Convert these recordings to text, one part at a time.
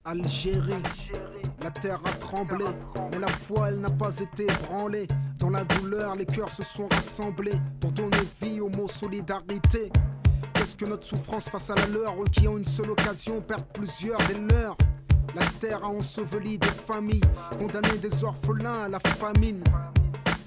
Algérie, la terre a tremblé, mais la foi elle n'a pas été ébranlée. Dans la douleur, les cœurs se sont rassemblés pour donner vie au mot solidarité. Qu'est-ce que notre souffrance face à la leur, eux qui ont une seule occasion perdent plusieurs des leurs. La terre a enseveli des familles, condamné des orphelins à la famine.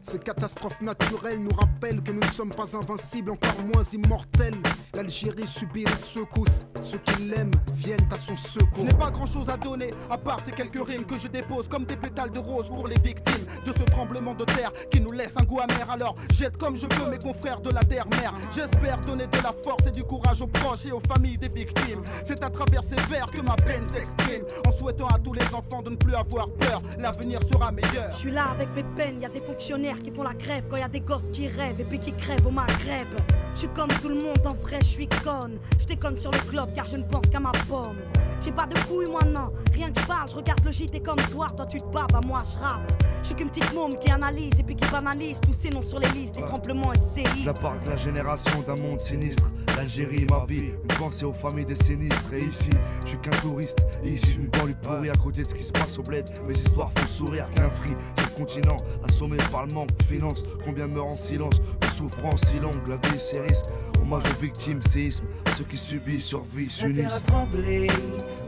Ces catastrophes naturelles nous rappellent que nous ne sommes pas invincibles, encore moins immortels. L'Algérie subit les secousses, ceux qui l'aiment viennent à son secours. Je n'ai pas grand chose à donner, à part ces quelques rimes que je dépose comme des pétales de rose pour les victimes de ce tremblement de terre qui nous laisse un goût amer. Alors jette comme je peux mes confrères de la terre-mère. J'espère donner de la force et du courage aux proches et aux familles des victimes. C'est à travers ces vers que ma peine s'exprime, en souhaitant à tous les enfants de ne plus avoir peur. L'avenir sera meilleur. Je suis là avec mes peines, y a des fonctionnaires qui font la grève quand y a des gosses qui rêvent et puis qui crèvent au Maghreb. Je suis comme tout le monde, en vrai je suis conne. Je déconne sur le globe car je ne pense qu'à ma pomme. J'ai pas de couilles moi non, rien que je parle, je regarde le JT comme toi tu te bats, bah moi je rappe. Je suis qu'une petite môme qui analyse et puis qui banalise tous ces noms sur les listes, des tremblements et séismes. La part de la génération d'un monde sinistre, l'Algérie ma vie, une pensée aux familles des sinistres. Et ici, je suis qu'un touriste, issu d'une banlieue pourrie à côté de ce qui se passe au bled. Mes histoires font sourire qu'un free sur le continent, assommé par le manque de finances. Combien meurent en silence, de souffrance si longue, la vie c'est risque. Hommage aux victimes, séisme, à ceux qui subissent, survivent, s'unissent. La terre a tremblé,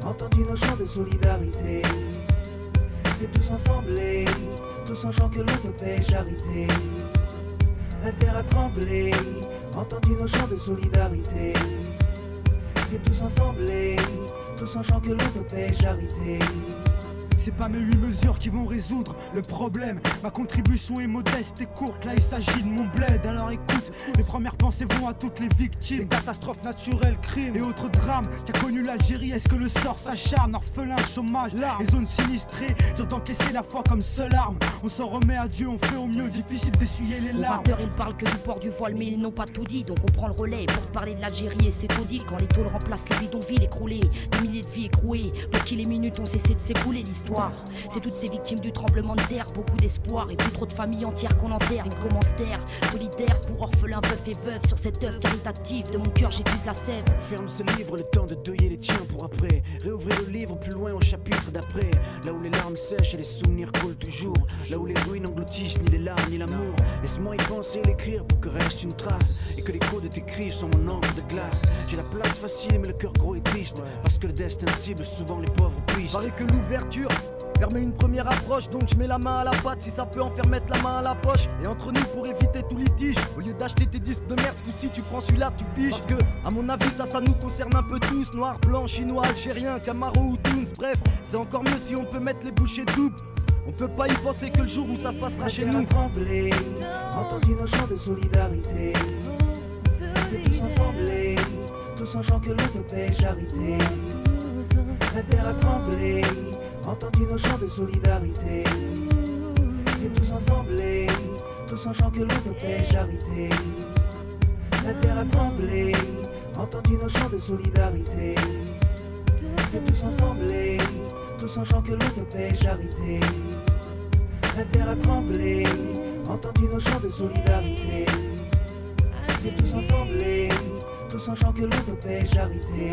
entendu nos chants de solidarité. C'est tous ensemble, tous en chant que l'on te fait charité. La terre a tremblé, entendu nos chants de solidarité. C'est tous ensemble, tous en chant que l'on te fait charité. C'est pas mes 8 mesures qui vont résoudre le problème. Ma contribution est modeste et courte, là il s'agit de mon bled. Alors écoute, mes premières pensées vont à toutes les victimes des catastrophes naturelles, crimes et autres drames qu'a connu l'Algérie. Est-ce que le sort s'acharne, orphelin, chômage, les zones sinistrées, dur d'encaisser la foi comme seule arme. On s'en remet à Dieu, on fait au mieux, difficile d'essuyer les larmes. Aux 20h ils parlent que du port du voile, mais ils n'ont pas tout dit. Donc on prend le relais pour parler de l'Algérie et c'est tout dit. Quand les tôles remplacent les bidonvilles écroulées, des milliers de vies écrouées, pour qui les minutes ont cessé de s'écouler. L'histoire, c'est toutes ces victimes du tremblement de terre, beaucoup d'espoir et plus trop de familles entières qu'on enterre. Une commentaire solidaire pour orphelins, veufs et veuves. Sur cette œuvre caritative de mon cœur j'épuise la sève. Ferme ce livre, le temps de deuiller les tiens pour après. Réouvrir le livre plus loin au chapitre d'après. Là où les larmes sèchent et les souvenirs coulent toujours. Là où les ruines engloutissent ni les larmes ni l'amour. Laisse-moi y penser et l'écrire pour que reste une trace. Et que l'écho de tes cris sont mon encre de glace. J'ai la place facile mais le cœur gros et triste. Parce que le destin cible souvent les pauvres puissent. Paraît que l'ouverture permet une première approche, donc je mets la main à la pâte si ça peut en faire mettre la main à la poche. Et entre nous pour éviter tout litige, au lieu d'acheter tes disques de merde, ce coup-ci tu prends celui-là, tu piges. Parce que, à mon avis, ça nous concerne un peu tous. Noirs, blancs, chinois, algériens, Camaro ou Toons. Bref, c'est encore mieux si on peut mettre les bouchées doubles. On peut pas y penser que le jour où ça se passera chez nous. La terre a tremblé, entendu nos chants de solidarité. C'est tous ensemble, tous en chant que l'on te fait charité. La terre a tremblé, entendu nos chants de solidarité. C'est tous ensemble, tous en chant que l'on te fait charité. La terre a tremblé, entendu nos chants de solidarité. C'est tous ensemble, tous en chant que l'on te fait charité. La terre a tremblé, entendu nos chants de solidarité. C'est tous ensemble, tous en chant que l'on te fait charité.